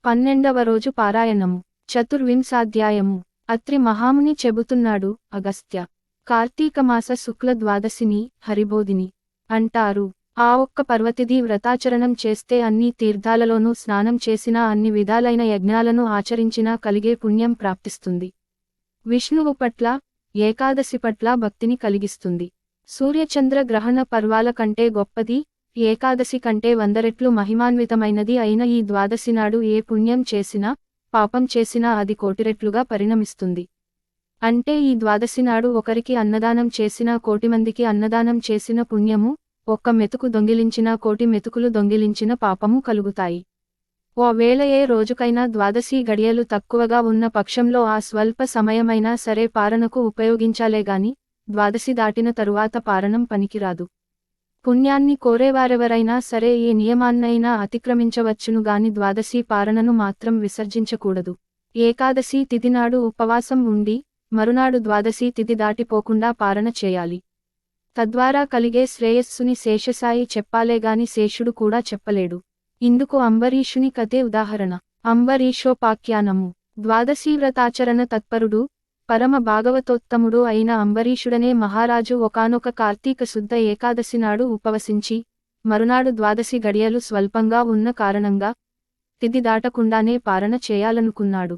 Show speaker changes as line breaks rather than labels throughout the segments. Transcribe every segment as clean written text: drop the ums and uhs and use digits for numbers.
12వ రోజు పారాయణము చతుర్వింశాధ్యాయము అత్రి మహాముని చెబుతున్నాడు. అగస్త్య కార్తీకమాస శుక్ల ద్వాదశిని హరిబోధిని అంటారు. ఆ ఒక్క పర్వతిథి వ్రతాచరణం చేస్తే అన్ని తీర్థాలలోనూ స్నానం చేసినా అన్ని విధాలైన యజ్ఞాలను ఆచరించినా కలిగే పుణ్యం ప్రాప్తిస్తుంది. విష్ణువు పట్ల ఏకాదశి పట్ల భక్తిని కలిగిస్తుంది. సూర్యచంద్ర గ్రహణ పర్వాల కంటే గొప్పది, ఏకాదశి కంటే 100 రెట్లు మహిమాన్వితమైనది అయిన ఈ ద్వాదశి నాడు ఏ పుణ్యం చేసినా పాపం చేసినా అది 1,000,000 రెట్లుగా పరిణమిస్తుంది. అంటే ఈ ద్వాదశి నాడు ఒకరికి అన్నదానం చేసినా 1,000,000 మందికి అన్నదానం చేసిన పుణ్యము, ఒక్క మెతుకు దొంగిలించినా 1,000,000 మెతుకులు దొంగిలించిన పాపము కలుగుతాయి. ఓ వేళ ఏ రోజుకైనా ద్వాదశి గడియలు తక్కువగా ఉన్న పక్షంలో ఆ స్వల్ప సమయమైనా సరే పారణకు ఉపయోగించాలేగాని ద్వాదశి దాటిన తరువాత పారణం పనికిరాదు. పుణ్యాన్ని కోరేవారెవరైనా సరే ఏ నియమాన్నైనా అతిక్రమించవచ్చును గాని ద్వాదశి పారణను మాత్రం విసర్జించకూడదు. ఏకాదశి తిథి నాడు ఉపవాసం ఉండి మరునాడు ద్వాదశి తిథి దాటిపోకుండా పారణ చేయాలి. తద్వారా కలిగే శ్రేయస్సుని శేషసాయి చెప్పాలేగాని శేషుడు కూడా చెప్పలేడు. ఇందుకు అంబరీషుని కథే ఉదాహరణ. అంబరీషోపాఖ్యానము. ద్వాదశీ వ్రతాచరణ తత్పరుడు పరమ భాగవతోత్తముడు అయిన అంబరీషుడనే మహారాజు ఒకానొక కార్తీక శుద్ధ ఏకాదశి నాడు ఉపవసించి మరునాడు ద్వాదశి గడియలు స్వల్పంగా ఉన్న కారణంగా తిథి దాటకుండానే పారణ చేయాలనుకున్నాడు.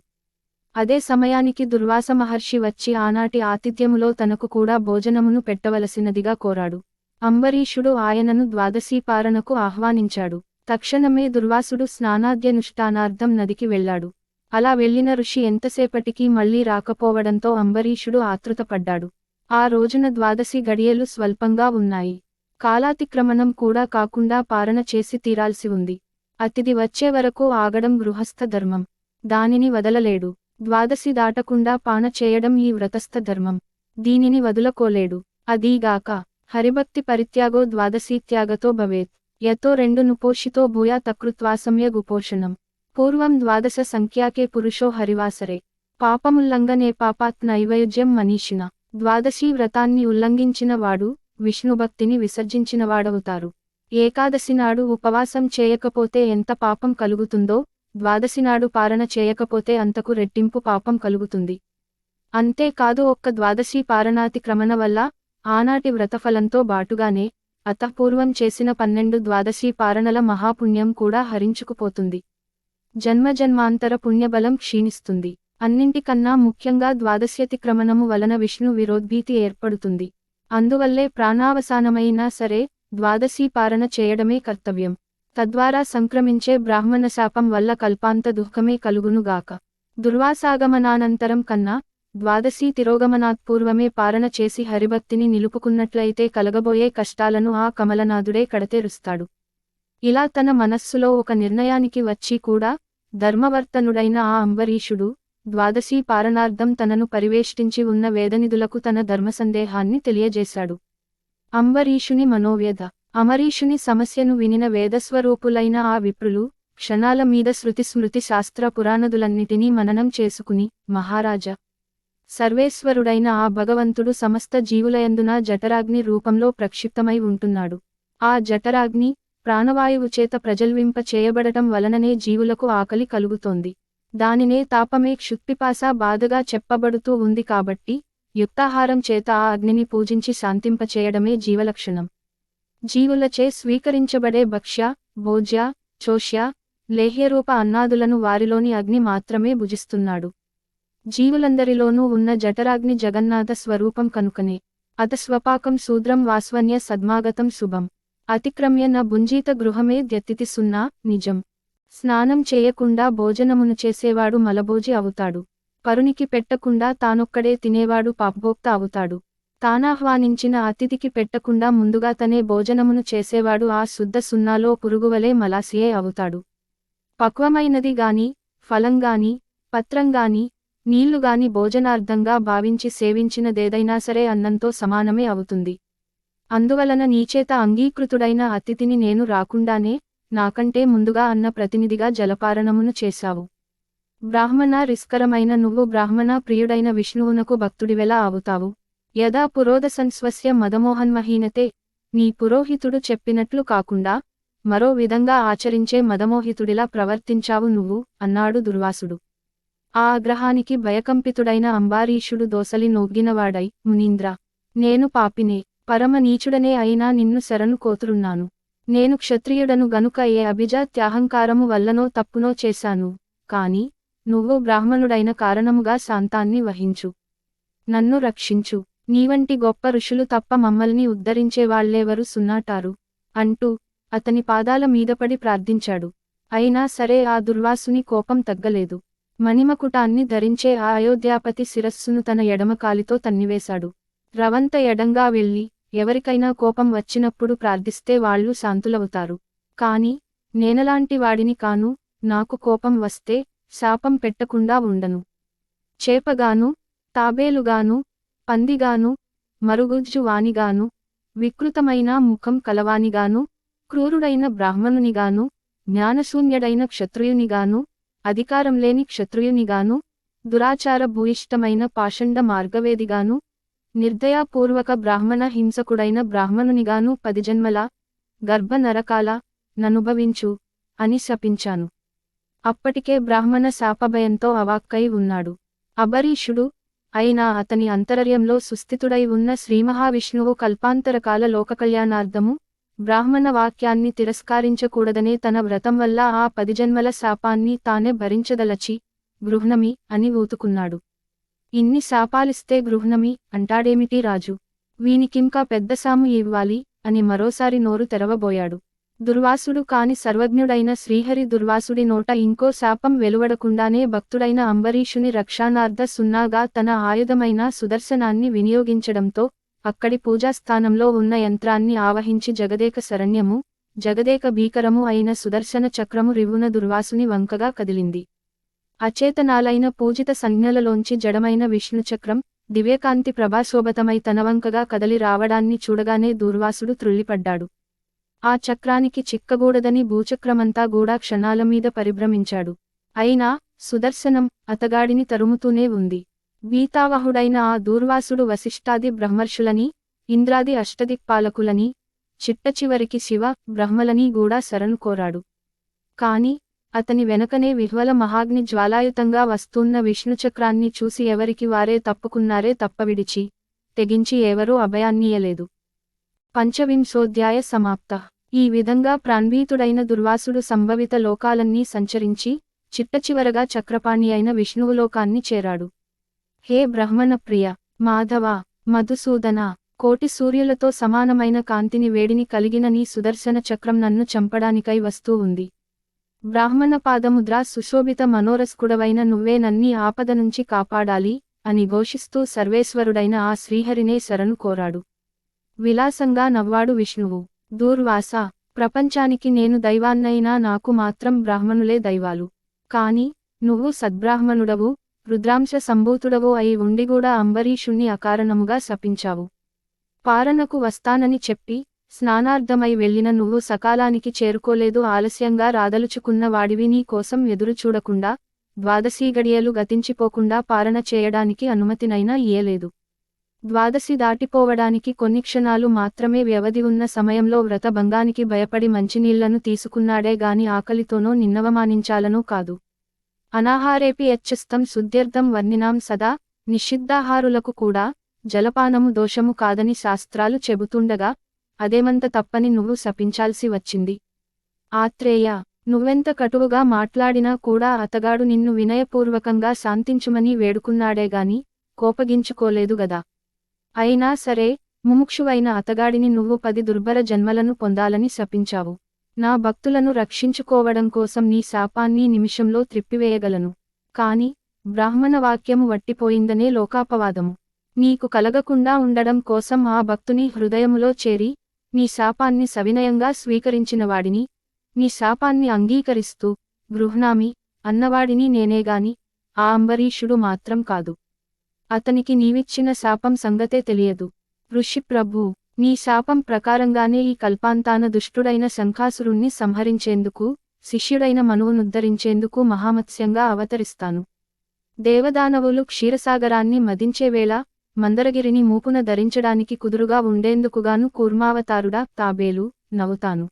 అదే సమయానికి దుర్వాస మహర్షి వచ్చి ఆనాటి ఆతిథ్యములో తనకు కూడా భోజనమును పెట్టవలసినదిగా కోరాడు. అంబరీషుడు ఆయనను ద్వాదశీ పారణకు ఆహ్వానించాడు. తక్షణమే దుర్వాసుడు స్నానాద్యనుష్ఠానార్థం నదికి వెళ్లాడు. అలా వెళ్లిన ఋషి ఎంతసేపటికి మళ్లీ రాకపోవడంతో అంబరీషుడు ఆతృతపడ్డాడు. ఆ రోజున ద్వాదశి గడియలు స్వల్పంగా ఉన్నాయి. కాలాతిక్రమణం కూడా కాకుండా పారణ చేసి తీరాల్సి ఉంది. అతిథి వచ్చే వరకు ఆగడం గృహస్థ ధర్మం. దానిని వదలలేడు. ద్వాదశి దాటకుండా పాన చేయడం ఈ వ్రతస్థ ధర్మం. దీనిని వదులకోలేడు. అదీగాక హరిభక్తి పరిత్యాగో ద్వాదశీత్యాగతో భవేత్. యతో 2 నుపోషితో భూయా తకృత్వాసమ్య గుపోషణం. పూర్వం ద్వాదశ సంఖ్యాకే పురుషో హరివాసరే. పాపముల్లంఘనే పాపాత్ నైవేద్యం మనీషిణ. ద్వాదశీ వ్రతాన్ని ఉల్లంఘించిన వాడు విష్ణుభక్తిని విసర్జించినవాడవుతారు. ఏకాదశి నాడు ఉపవాసం చేయకపోతే ఎంత పాపం కలుగుతుందో ద్వాదశి నాడు పారణ చేయకపోతే అంతకు రెట్టింపు పాపం కలుగుతుంది. అంతేకాదు ఒక్క ద్వాదశీ పారణాతిక్రమణ వల్ల ఆనాటి వ్రతఫలంతో బాటుగానే అతఃపూర్వం చేసిన 12 ద్వాదశీ పారణల మహాపుణ్యం కూడా హరించుకుపోతుంది. జన్మజన్మాంతర పుణ్యబలం క్షీణిస్తుంది. అన్నింటికన్నా ముఖ్యంగా ద్వాదశ్యతిక్రమణము వలన విష్ణు విరోద్భీతి ఏర్పడుతుంది. అందువల్లే ప్రాణావసానమైనా సరే ద్వాదశీ పారణ చేయడమే కర్తవ్యం. తద్వారా సంక్రమించే బ్రాహ్మణ శాపం వల్ల కల్పాంత దుఃఖమే కలుగునుగాక. దుర్వాసాగమనానంతరం కన్నా ద్వాదశీ తిరోగమనాత్పూర్వమే పారణ చేసి హరిభక్తిని నిలుపుకున్నట్లయితే కలగబోయే కష్టాలను ఆ కమలనాథుడే కడతేరుస్తాడు. ఇలా తన మనస్సులో ఒక నిర్ణయానికి వచ్చి కూడా ధర్మవర్తనుడైన ఆ అంబరీషుడు ద్వాదశీ పారణార్థం తనను పరివేష్టించి ఉన్న వేదనిధులకు తన ధర్మసందేహాన్ని తెలియజేశాడు. అంబరీషుని మనోవ్యధ. అమరీషుని సమస్యను వినిన వేదస్వరూపులైన ఆ విప్రులు క్షణాల మీద శృతి స్మృతి శాస్త్ర పురాణదులన్నిటినీ మననం చేసుకుని, మహారాజా, సర్వేశ్వరుడైన ఆ భగవంతుడు సమస్త జీవులయందున జఠరాగ్ని రూపంలో ప్రక్షిప్తమై ఉంటున్నాడు. ఆ జఠరాగ్ని ప్రాణవాయువు చేత ప్రజ్వలింప చేయబడటం వలననే జీవులకు ఆకలి కలుగుతోంది. దానినే తాపమే క్షుత్పిపాస బాధగా చెప్పబడుతూ ఉంది కాబట్టి యుక్తాహారం చేత ఆ అగ్నిని పూజించి శాంతింపచేయడమే జీవలక్షణం. జీవులచే స్వీకరించబడే భక్ష్య, భోజ్య, చోష్య, లేహ్యరూప అన్నాదులను వారిలోని అగ్ని మాత్రమే భుజిస్తున్నాడు. జీవులందరిలోనూ ఉన్న జఠరాగ్ని జగన్నాథ స్వరూపం కనుకనే అత స్వపాకం శూద్రం వాస్వన్య సద్మాగతం శుభం. అతిక్రమ్య న భుంజీత గృహమే ద్యతిథి సున్నా నిజం. స్నానం చేయకుండా భోజనమును చేసేవాడు మలభోజి అవుతాడు. పరునికి పెట్టకుండా తానొక్కడే తినేవాడు పాపభోక్త అవుతాడు. తానాహ్వానించిన అతిథికి పెట్టకుండా ముందుగా తనే భోజనమును చేసేవాడు ఆ శుద్ధ సున్నాలో పురుగువలే మలాసియే అవుతాడు. పక్వమైనది గాని ఫలంగాని పత్రంగాని నీళ్లుగాని భోజనార్థంగా భావించి సేవించినదేదైనా సరే అన్నంతో సమానమే అవుతుంది. అందువలన నీచేత అంగీకృతుడైన అతిథిని నేను రాకుండానే నాకంటే ముందుగా అన్న ప్రతినిధిగా జలపారణమును చేశావు. బ్రాహ్మణ రిస్కరమైన నువ్వు బ్రాహ్మణ ప్రియుడైన విష్ణువునకు భక్తుడివెలా అవుతావు? యదా పురోదసన్స్వస్య మదమోహన్మహీనతే. నీ పురోహితుడు చెప్పినట్లు కాకుండా మరో విధంగా ఆచరించే మదమోహితుడిలా ప్రవర్తించావు నువ్వు అన్నాడు దుర్వాసుడు. ఆ ఆగ్రహానికి భయకంపితుడైన అంబారీషుడు దోసలి నొగ్గినవాడై, మునీంద్ర, నేను పాపినే, పరమ నీచుడనే అయినా నిన్ను శరణు కోతురున్నాను. నేను క్షత్రియుడను గనుక ఏ అభిజాత్యాహంకారము వల్లనో తప్పునో చేశాను, కాని నువ్వు బ్రాహ్మణుడైన కారణముగా శాంతాన్ని వహించు. నన్ను రక్షించు. నీవంటి గొప్ప ఋషులు తప్ప మమ్మల్ని ఉద్ధరించేవాళ్లెవరు సున్నాటారు అంటూ అతని పాదాల మీదపడి ప్రార్థించాడు. అయినా సరే ఆ దుర్వాసుని కోపం తగ్గలేదు. మణిమకుటాన్ని ధరించే ఆ అయోధ్యాపతి శిరస్సును తన ఎడమకాలితో తన్నివేశాడు. రవంత ఎడంగా వెళ్ళి ఎవరికైనా కోపం వచ్చినప్పుడు ప్రార్థిస్తే వాళ్ళు శాంతులవుతారు. కాని నేనలాంటి వాడిని కాను, నాకు కోపం వస్తే శాపం పెట్టకుండా ఉండను. చేపగాను, తాబేలుగాను, పందిగాను, మరుగుజ్జు వానిగాను, వికృతమైన ముఖం కలవానిగాను, క్రూరుడైన బ్రాహ్మణునిగాను, జ్ఞానశూన్యుడైన క్షత్రియునిగాను, అధికారం లేని క్షత్రియునిగాను, దురాచార భూయిష్టమైన పాషండ మార్గవేదిగాను, నిర్దయాపూర్వక బ్రాహ్మణ హింసకుడైన బ్రాహ్మణునిగాను 10 జన్మల గర్భ నరకాల ననుభవించు అని శపించాను. అప్పటికే బ్రాహ్మణ శాపభయంతో అవాక్కై ఉన్నాడు అంబరీషుడు. అయినా అతని అంతరర్యంలో సుస్థితుడై ఉన్న శ్రీమహావిష్ణువు కల్పాంతరకాల లోకకళ్యాణార్థము బ్రాహ్మణ వాక్యాన్ని తిరస్కరించకూడదనే తన వ్రతం వల్ల ఆ 10 జన్మల శాపాన్ని తానే భరించదలచి గృహ్ణమి అని ఊతుకున్నాడు. ఇన్ని శాపాలిస్తే గృహ్ణమి అంటాడేమిటి రాజు, వీనికింకా పెద్ద సాము ఇవ్వాలి అని మరోసారి నోరు తెరవబోయాడు. దుర్వాసుడు కాని సర్వజ్ఞుడైన శ్రీహరి దుర్వాసుడి నోట ఇంకో శాపం వెలువడకుండానే భక్తుడైన అంబరీషుని రక్షానార్థ సున్నాగా తన ఆయుధమైన సుదర్శనాన్ని వినియోగించడంతో అక్కడి పూజాస్థానంలో ఉన్న యంత్రాన్ని ఆవహించి జగదేక శరణ్యము, జగదేక భీకరము అయిన సుదర్శన చక్రము రివ్వున దుర్వాసుని వంకగా కదిలింది. అచేతనాలైన పూజిత సంజ్ఞలలోంచి జడమైన విష్ణుచక్రం దివ్యకాంతి ప్రభాశోభతమై తనవంకగా కదలి రావడాన్ని చూడగానే దుర్వాసుడు త్రుళ్ళిపడ్డాడు. ఆ చక్రానికి చిక్కగూడదని భూచక్రమంతా గూడా క్షణాల మీద పరిభ్రమించాడు. అయినా సుదర్శనం అతగాడిని తరుముతూనే ఉంది. భీతావహుడైన ఆ దూర్వాసుడు వశిష్ఠాది బ్రహ్మర్షులని, ఇంద్రాది అష్టదిక్పాలకులని, చిట్టచివరికి శివ బ్రహ్మలని గూడా శరణు కోరాడు. కాని అతని వెనకనే విహ్వల మహాగ్ని జ్వాలాయుతంగా వస్తున్న విష్ణుచక్రాన్ని చూసి ఎవరికి వారే తప్పుకున్నారే తప్ప విడిచి తెగించి ఎవరూ అభయాన్నియలేదు. పంచవింశోధ్యాయ సమాప్త. ఈ విధంగా ప్రాణభీతుడైన దుర్వాసుడు సంభవిత లోకాలన్నీ సంచరించి చిట్టచివరగా చక్రపాణి అయిన విష్ణువులోకాన్ని చేరాడు. హే బ్రహ్మణ ప్రియ, మాధవ, మధుసూదన, కోటి సూర్యులతో సమానమైన కాంతిని వేడిని కలిగిన నీ సుదర్శన చక్రం నన్ను చంపడానికై వస్తూ ఉంది. బ్రాహ్మణ పాదముద్ర సుశోభిత మనోరస్కుడవైన నువ్వే నన్ని ఆపద నుంచి కాపాడాలి అని ఘోషిస్తూ సర్వేశ్వరుడైన ఆ శ్రీహరినే శరణు కోరాడు. విలాసంగా నవ్వాడు విష్ణువు. దూర్వాస, ప్రపంచానికి నేను దైవాన్నైనా నాకు మాత్రం బ్రాహ్మణులే దైవాలు. కాని నువ్వు సద్బ్రాహ్మణుడవు, రుద్రాంశ సంభూతుడవు అయి ఉండిగూడా అంబరీషుణ్ణి అకారణముగా శపించావు. పారణకు వస్తానని చెప్పి స్నానార్థమై వెళ్ళిన నువ్వు సకాలానికి చేరుకోలేదు. ఆలస్యంగా రాదలుచుకున్న వాడివి నీ కోసం ఎదురుచూడకుండా 12 గడియలు గతించిపోకుండా పారణ చేయడానికి అనుమతినైనా ఇయ్యలేదు. 12 దాటిపోవడానికి కొన్ని క్షణాలు మాత్రమే వ్యవధి ఉన్న సమయంలో వ్రతభంగానికి భయపడి మంచినీళ్లను తీసుకున్నాడే గాని ఆకలితోనో నిన్నవమానించాలనో కాదు. అనాహారేపి యచ్చస్తం శుద్ధ్యర్థం వర్ణినాం సదా. నిషిద్ధాహారులకు కూడా జలపానము దోషము కాదని శాస్త్రాలు చెబుతుండగా అదేమంత తప్పని నువ్వు శపించాల్సి వచ్చింది. ఆత్రేయ, నువ్వెంత కటువుగా మాట్లాడినా కూడా అతగాడు నిన్ను వినయపూర్వకంగా శాంతించుమని వేడుకున్నాడేగాని కోపగించుకోలేదు గదా. అయినా సరే ముముక్షువైన అతగాడిని నువ్వు 10 దుర్భర జన్మలను పొందాలని శపించావు. నా భక్తులను రక్షించుకోవడం కోసం నీ శాపాన్ని నిమిషంలో త్రిప్పివేయగలను. కాని బ్రాహ్మణ వాక్యము వట్టిపోయిందనే లోకాపవాదము. నీకు కలగకుండా ఉండడం కోసం ఆ భక్తుని హృదయములో చేరి నీ శాపాన్ని సవినయంగా స్వీకరించినవాడిని, నీ శాపాన్ని అంగీకరిస్తూ గృహ్ణామి అన్నవాడిని నేనేగాని ఆ అంబరీషుడు మాత్రం కాదు. అతనికి నీవిచ్చిన శాపం సంగతే తెలియదు. ఋషిప్రభూ, నీ శాపం ప్రకారంగానే ఈ కల్పాంతాన దుష్టుడైన శంఖాసురుణ్ణి సంహరించేందుకు, శిష్యుడైన మనువునుద్ధరించేందుకు మహామత్స్యంగా అవతరిస్తాను. దేవదానవులు క్షీరసాగరాన్ని మదించేవేళ మందరగిరిని మూపున ధరించడానికి కుదురుగా ఉండేందుకుగాను కూర్మావతారుడా తాబేలు నవ్వుతాను.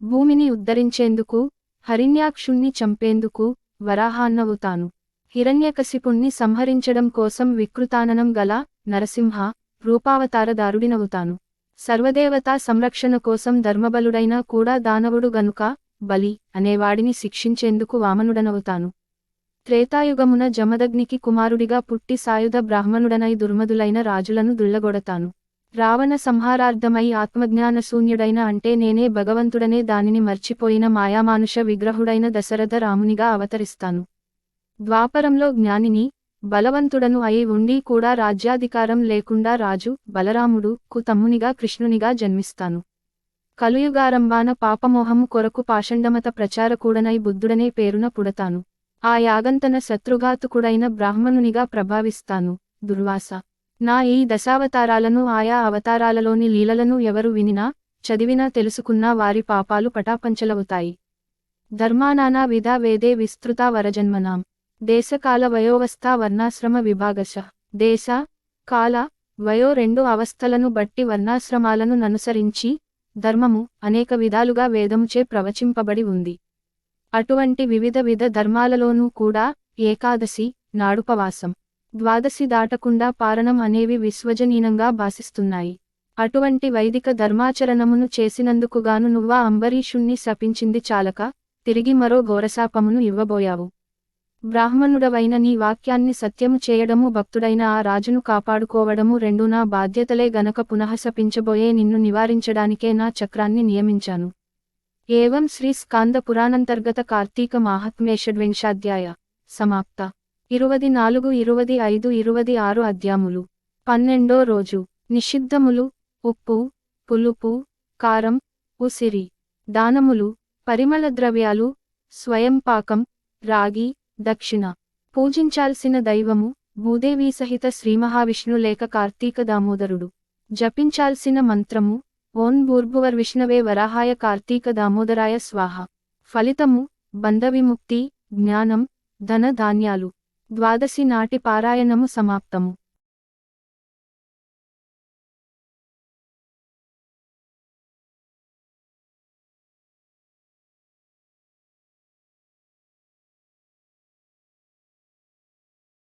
భూమిని ఉద్ధరించేందుకు, హిరణ్యాక్షుణ్ణి చంపేందుకు వరాహాన్నవుతాను. హిరణ్యకశిపుణ్ణి సంహరించడం కోసం వికృతాననం గల నరసింహ రూపావతారదారుడినవుతాను. సర్వదేవతా సంరక్షణ కోసం ధర్మబలుడైనా కూడా దానవుడు గనుక బలి అనేవాడిని శిక్షించేందుకు వామనుడనవుతాను. త్రేతాయుగమున జమదగ్నికి కుమారుడిగా పుట్టి సాయుధ బ్రాహ్మణుడనై దుర్మదులైన రాజులను దుళ్లగొడతాను. రావణ సంహారార్థమై ఆత్మజ్ఞానశూన్యుడైన అంటే నేనే భగవంతుడనే దానిని మర్చిపోయిన మాయామానుష విగ్రహుడైన దశరథ రామునిగా అవతరిస్తాను. ద్వాపరంలో జ్ఞానిని, బలవంతుడను అయి ఉండి కూడా రాజ్యాధికారం లేకుండా రాజు బలరాముడు కు తమ్మునిగా కృష్ణునిగా జన్మిస్తాను. కలియుగారంభాన పాపమోహము కొరకు పాషండమత ప్రచారకూడనై బుద్ధుడనే పేరున పుడతాను. ఆ యాగంతన శత్రుఘాతుకుడైన బ్రాహ్మణునిగా ప్రభావిస్తాను. దుర్వాస. నా ఈ దశావతారాలను ఆయా అవతారాలలోని లీలలను ఎవరు వినినా, చదివినా తెలుసుకున్నా వారి పాపాలు పటాపంచలవుతాయి. ధర్మానానా విధ వేదే విస్తృతా వరజన్మనాం. దేశకాల వయోవస్థా వర్ణాశ్రమ విభాగశ. దేశ, కాల, వయో రెండు అవస్థలను బట్టి వర్ణాశ్రమాలను ననుసరించి ధర్మము అనేక విధాలుగా వేదముచే ప్రవచింపబడి ఉంది. అటువంటి వివిధ ధర్మాలలోనూ కూడా ఏకాదశి నాడుపవాసం, ద్వాదశి దాటకుండా పారణం అనేవి విశ్వజనీనంగా భాసిస్తున్నాయి. అటువంటి వైదిక ధర్మాచరణమును చేసినందుకుగాను నువ్వా అంబరీషుణ్ణి శపించింది చాలక తిరిగి మరో ఘోరశాపమును ఇవ్వబోయావు. బ్రాహ్మణుడవైన నీ వాక్యాన్ని సత్యము చేయడము, భక్తుడైన ఆ రాజును కాపాడుకోవడము రెండూ నా బాధ్యతలే గనక పునఃశపించబోయే నిన్ను నివారించడానికే నా చక్రాన్ని నియమించాను. ఏవం శ్రీ స్కాంద పురాణంతర్గత కార్తీక మాహాత్మ్య షడ్వింశాధ్యాయ సమాప్త. 24, 25, 26 అధ్యాములు. 12వ రోజు. నిషిద్ధములు ఉప్పు, పులుపు, కారం, ఉసిరి, దానములు, పరిమళ ద్రవ్యాలు, స్వయం పాకం, రాగి, దక్షిణ. పూజించాల్సిన దైవము భూదేవీ సహిత శ్రీమహావిష్ణు లేక కార్తీక దామోదరుడు. జపించాల్సిన మంత్రము ఓం భూర్భువర్విష్ణవే వరాహాయ కార్తీక దామోదరాయ స్వాహ. ఫలితము బంధవిముక్తి, జ్ఞానం, ధన ధాన్యాలు. ద్వాదశి నాటి పారాయణము సమాప్తము.